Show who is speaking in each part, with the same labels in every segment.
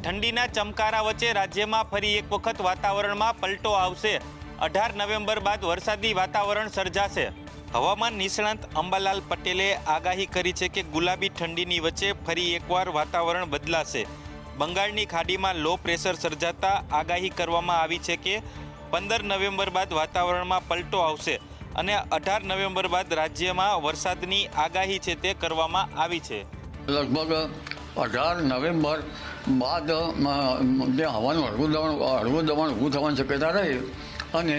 Speaker 1: ઠંડીના ચમકારા વચ્ચે રાજ્યમાં ફરી એક વખત વાતાવરણમાં પલટો આવશે। 18 નવેમ્બર બાદ વરસાદી વાતાવરણ સર્જાશે। હવામાન નિષ્ણાંત અંબાલાલ પટેલે આગાહી કરી છે કે ગુલાબી ઠંડીની વચ્ચે ફરી એકવાર વાતાવરણ બદલાશે। બંગાળની ખાડીમાં લો પ્રેશર સર્જાતા આગાહી કરવામાં આવી છે કે 15 નવેમ્બર બાદ વાતાવરણમાં પલટો આવશે અને 18 નવેમ્બર બાદ રાજ્યમાં વરસાદની આગાહી છે તે કરવામાં આવી છે।
Speaker 2: લગભગ 18 નવેમ્બર બાદ જે હવાનું હળવું દબાણ ઊભું થવાની શક્યતા રહી અને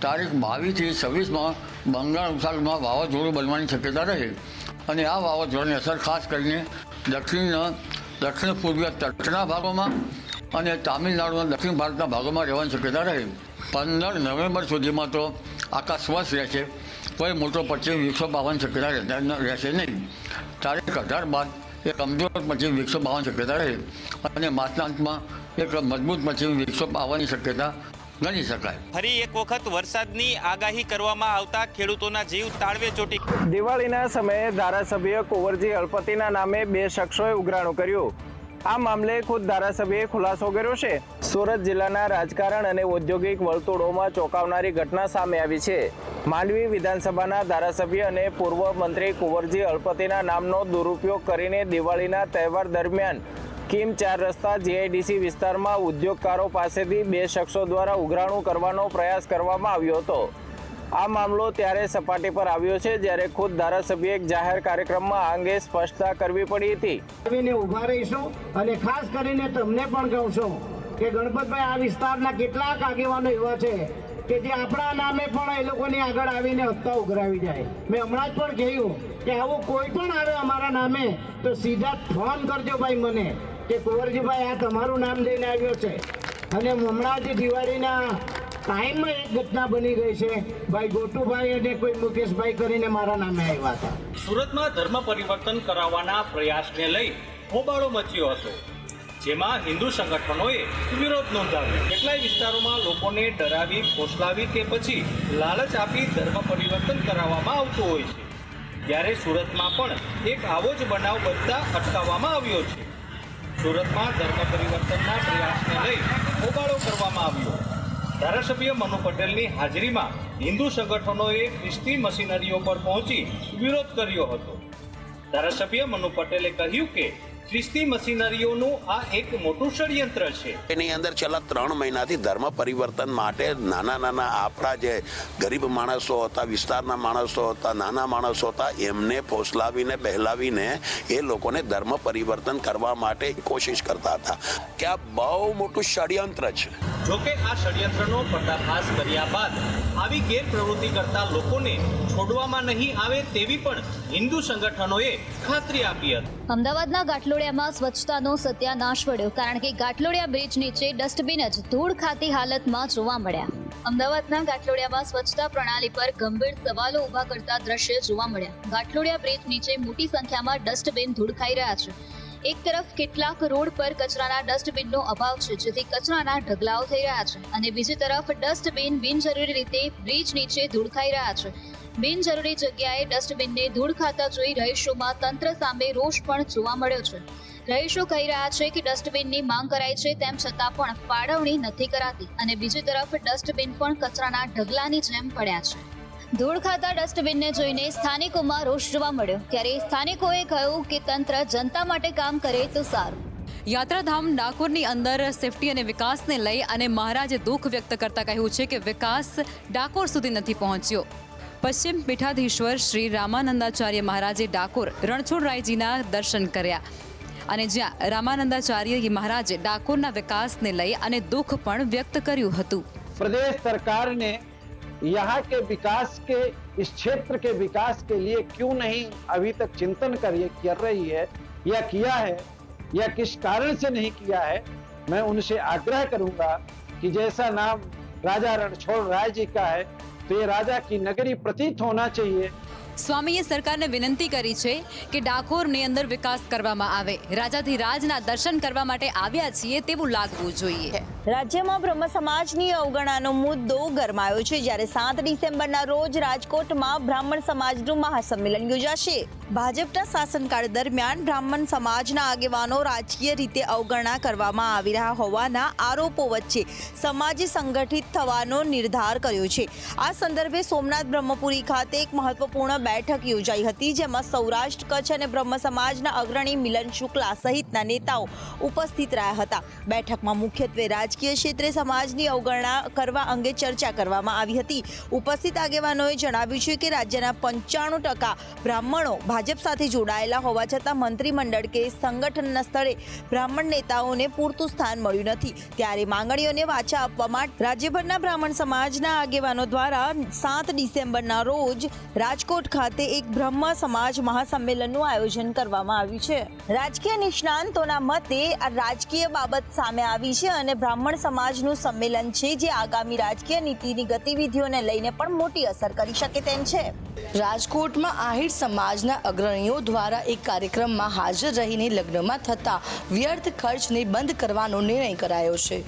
Speaker 2: તારીખ 22 થી 26 બંગાળ ઉપસાગરમાં વાવાઝોડું બનવાની શક્યતા રહી અને આ વાવાઝોડાની અસર ખાસ કરીને દક્ષિણ પૂર્વીય તટના ભાગોમાં અને તામિલનાડુના દક્ષિણ ભારતના ભાગોમાં રહેવાની શક્યતા રહી। 15 નવેમ્બર સુધીમાં તો આકાશ સ્વચ્છ રહેશે, કોઈ મોટો પશ્ચિમ વિક્ષોભ આવવાની શક્યતા રહેશે નહીં। તારીખ 18 બાદ એક કમજોર પશ્ચિમ વિક્ષોભ આવવાની શક્યતા રહે અને માસના અંતમાં એક મજબૂત પશ્ચિમ વિક્ષોભ આવવાની શક્યતા ગણી શકાય।
Speaker 1: ફરી એક વખત વરસાદની આગાહી કરવામાં આવતા ખેડૂતોના જીવ તાળવે ચોટી।
Speaker 3: દિવાળીના સમયે ધારાસભ્ય કુંવરજી હળપતિના નામે 2 શખ્સોએ ઉઘરાણું કર્યું। આ મામલે ખુદ ધારાસભ્યએ ખુલાસો કર્યો છે। સુરત જિલ્લાના રાજકારણ અને ઔદ્યોગિક વર્તુળોમાં ચોંકાવનારી ઘટના સામે આવી છે। માંડવી વિધાનસભાના ધારાસભ્ય અને પૂર્વ મંત્રી કુંવરજી હળપતિના નામનો દુરુપયોગ કરીને દિવાળીના તહેવાર દરમિયાન કિમ 4 રસ્તા જીઆઈડીસી વિસ્તારમાં ઉદ્યોગકારો પાસેથી 2 શખ્સો દ્વારા ઉઘરાણું કરવાનો પ્રયાસ કરવામાં આવ્યો હતો। આ મામલો ત્યારે સપાટી પર આવ્યો છે જ્યારે ખુદ ધારાસભ્ય એક જાહેર કાર્યક્રમમાં આ અંગે સ્પષ્ટતા કરવી પડી હતી।
Speaker 4: ઉભા રહીશું અને ખાસ કરીને તમને પણ કહું છું કે ગણપતભાઈ આ વિસ્તારના કેટલાક આગેવાનો એવા છે કે જે આપણા નામે પણ એ લોકોની આગળ આવીને હપ્તા ઉઘરાવી જાય। મેં હમણાં જ પણ કહ્યું કે આવું કોઈ પણ આવે અમારા નામે તો સીધા ફોન કરજો ભાઈ મને કે કુંવરજીભાઈ આ તમારું નામ લઈને આવ્યો છે। અને હમણાં જે દિવાળીના ટાઈમમાં એક ઘટના બની ગઈ છે, ભાઈ ગોટુભાઈ અને કોઈ મુકેશભાઈ કરીને મારા નામે આવ્યા હતા।
Speaker 5: સુરતમાં ધર્મ પરિવર્તન કરાવવાના પ્રયાસને લઈ હોબાળો મચ્યો હતો, જેમાં હિન્દુ સંગઠનોએ વિરોધ નોંધાવ્યો। કેટલાય વિસ્તારોમાં લોકોને ડરાવી, ફોસલાવી કે પછી લાલચ આપી ધર્મ પરિવર્તન કરાવવામાં આવતું હોય છે, ત્યારે સુરતમાં પણ એક આવો જ બનાવ બનતા અટકાવવામાં આવ્યો છે। સુરતમાં ધર્મ પરિવર્તનના પ્રયાસને લઈ હોબાળો કરવામાં આવ્યો। ધારાસભ્ય મનુ પટેલની હાજરીમાં હિન્દુ સંગઠનોએ ખ્રિસ્તી મશીનરીઓ પર પહોંચી વિરોધ કર્યો હતો। ધારાસભ્ય મનુ પટેલે કહ્યું કે ખ્રિસ્તી મશીનરીઓનું આ એક મોટું ષડયંત્ર છે।
Speaker 6: એની અંદર છેલ્લા 3 મહિનાથી ધર્મ પરિવર્તન માટે નાના આપણા જે ગરીબ માણસો હતા, વિસ્તારના માણસો હતા, નાના માણસો હતા, એમને ફોસલાવીને બહેલાવીને એ લોકોને ધર્મ પરિવર્તન કરવા માટે કોશિશ કરતા હતા કે આ બહુ મોટું ષડયંત્ર છે।
Speaker 5: જોકે આ ષડયંત્રનો પર્દાફાશ કર્યા બાદ આવી ગેરપ્રવૃત્તિ કરતા લોકોને છોડવામાં નહીં આવે તેવી પણ હિન્દુ સંગઠનોએ ખાતરી આપી હતી।
Speaker 7: અમદાવાદના ગાંઠલોડિયામાં સ્વચ્છતાનો સત્યાનાશ વળ્યો, કારણ કે ગાંઠલોડિયા બ્રિજ નીચે ડસ્ટબિન જ ધૂળ ખાતી હાલતમાં જોવા મળ્યા। અમદાવાદના ગાંઠલોડિયામાં સ્વચ્છતા પ્રણાલી પર ગંભીર સવાલો ઊભા કરતા દ્રશ્ય જોવા મળ્યા। ગાંઠલોડિયા બ્રિજ નીચે મોટી સંખ્યામાં ડસ્ટબિન ધૂળ ખાઈ રહ્યા છે। એક તરફ કેટલાક રોડ પર કચરાના ડસ્ટબિનનો અભાવ છે, જેથી કચરાના ઢગલાઓ થઈ રહ્યા છે, અને બીજી તરફ ડસ્ટબિન બિનજરૂરી રીતે બ્રિજ નીચે ધૂળ ખાઈ રહ્યા છે। બિનજરૂરી જગ્યાએ ડસ્ટબિનને ધૂળ ખાતા જોઈ રહીશોમાં તંત્ર સામે રોષ પણ જોવા મળ્યો છે। રહીશો કહી રહ્યા છે કે ડસ્ટબિનની માંગ કરાઈ છે, તેમ છતાં પણ ફાળવણી નથી કરાતી, અને બીજી તરફ ડસ્ટબિન પણ કચરાના ઢગલાની જેમ પડ્યા છે। ધૂળ ખાતા ડસ્ટબિનને જોઈને સ્થાનિકોમાં રોષ જોવા મળ્યો, ત્યારે સ્થાનિકોએ કહ્યું કે તંત્ર જનતા માટે કામ કરે તો સારું।
Speaker 8: યાત્રાધામ ડાકોરની અંદર સેફટી અને વિકાસને લઈ અને મહારાજે દુઃખ વ્યક્ત કરતા કહ્યું છે કે વિકાસ ડાકોર સુધી નથી પહોંચ્યો। પશ્ચિમ પીઠાધીશ્વર શ્રી રામાનંદાચાર્ય મહારાજે ડાકોર રણછોડરાયજીના દર્શન કર્યા અને જ્યાં રામાનંદાચાર્ય મહારાજે ડાકોરના વિકાસને લઈ અને દુઃખ પણ વ્યક્ત કર્યું હતું।
Speaker 4: प्रदेश सरकार ने यहाँ के विकास के, इस क्षेत्र के विकास के लिए क्यों नहीं अभी तक चिंतन कर रही है या किया है या किस कारण से नहीं किया है। मैं उनसे आग्रह करूंगा कि जैसा नाम राजा रणछोड़ राय जी का है तो ये राजा की नगरी प्रतीत होना चाहिए
Speaker 8: સ્વામીએ સરકારને વિનંતી કરી છે કે ડાકોરની અંદર વિકાસ કરવામાં આવે. રાજાધિરાજના દર્શન કરવા માટે આવ્યા છીએ તેવું લાગવું જોઈએ.
Speaker 9: રાજ્યમાં બ્રહ્મ સમાજની અવગણનાનો મુદ્દો ગરમાયો છે, જ્યારે 7 ડિસેમ્બરના રોજ રાજકોટમાં બ્રાહ્મણ સમાજનું મહાસંમેલન યોજાશે. ભાજપના શાસનકાળ દરમિયાન બ્રાહ્મણ સમાજના આગેવાનો રાજકીય રીતે અવગણના કરવામાં આવી રહ્યા હોવાના આરોપો વચ્ચે સમાજે સંગઠિત થવાનો નિર્ધાર કર્યો છે. આ સંદર્ભે સોમનાથ બ્રહ્મપુરી ખાતે એક મહત્વપૂર્ણ બેઠક યોજાઈ હતી, જેમાં સૌરાષ્ટ્ર, કચ્છ અને બ્રહ્મ સમાજના અગ્રણી મિલન શુક્લા સહિતના નેતાઓ ઉપસ્થિત રહ્યા હતા. બેઠકમાં મુખ્યત્વે રાજકીય ક્ષેત્રે સમાજની અવગણના કરવા અંગે ચર્ચા કરવામાં આવી હતી. ઉપસ્થિત આગેવાનોએ જણાવ્યું છે કે રાજ્યના 95% બ્રાહ્મણો ભાજપ સાથે જોડાયેલા હોવા છતાં મંત્રીમંડળ કે સંગઠનના સ્થળે બ્રાહ્મણ નેતાઓને પૂરતું સ્થાન મળ્યું નથી. ત્યારે માંગણીઓને વાચા આપવા માટે રાજ્યભરના બ્રાહ્મણ સમાજના આગેવાનો દ્વારા 7 ડિસેમ્બરના રોજ રાજકોટ ખાતે એક બ્રહ્મ સમાજ મહાસંમેલનનું આયોજન કરવામાં આવ્યું છે. રાજકીય નિષ્ણાંતોના મતે આ રાજકીય બાબત સામે આવી છે અને બ્રાહ્મણ સમાજનું સંમેલન છે, જે આગામી રાજકીય નીતિની ગતિવિધિઓને લઈને પણ મોટી અસર કરી શકે તેમ છે.
Speaker 10: રાજકોટમાં આહિર સમાજના અગ્રણીઓ દ્વારા એક કાર્યક્રમમાં હાજર રહીને લગ્નમાં થતા વ્યર્થ ખર્ચને બંધ કરવાનો નિર્ણય કરાયો છે.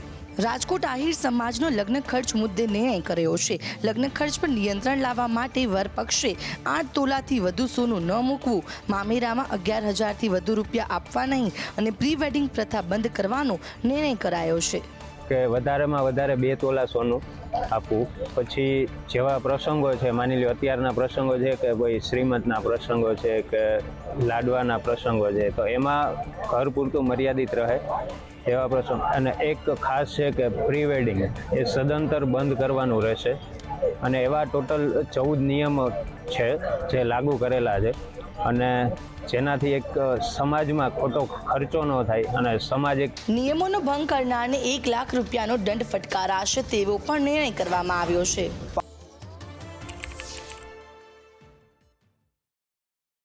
Speaker 10: રાજકોટ આહિર સમાજનો લગ્ન ખર્ચ મુદ્દે નિર્ણય કર્યો છે. લગ્ન ખર્ચ પર નિયંત્રણ લાવવા માટે વરપક્ષે 8 તોલાથી વધુ સોનું ન મૂકવું, મામેરામાં 11,000થી વધુ રૂપિયા આપવા નહીં અને પ્રી વેડિંગ પ્રથા બંધ કરવાનો નિર્ણય કરાયો છે.
Speaker 11: કે વધારેમાં વધારે 2 તોલા સોનું આપવું. પછી જેવા પ્રસંગો છે, માની લો અત્યારના પ્રસંગો છે કે ભાઈ શ્રીમંતના પ્રસંગો છે કે લાડવાના પ્રસંગો છે, તો એમાં ઘર પૂરતું મર્યાદિત રહે એવા પ્રસંગ. અને એક ખાસ છે કે પ્રી વેડિંગ એ સદંતર બંધ કરવાનું રહેશે. અને એવા ટોટલ 14 નિયમો છે જે લાગુ કરેલા છે, અને જેનાથી એક સમાજમાં ખોટો ખર્ચો ન થાય અને સમાજ એક
Speaker 10: નિયમોનો ભંગ કરનારને 1 લાખ રૂપિયાનો દંડ ફટકારાશે તેવો પણ નિર્ણય કરવામાં આવ્યો છે.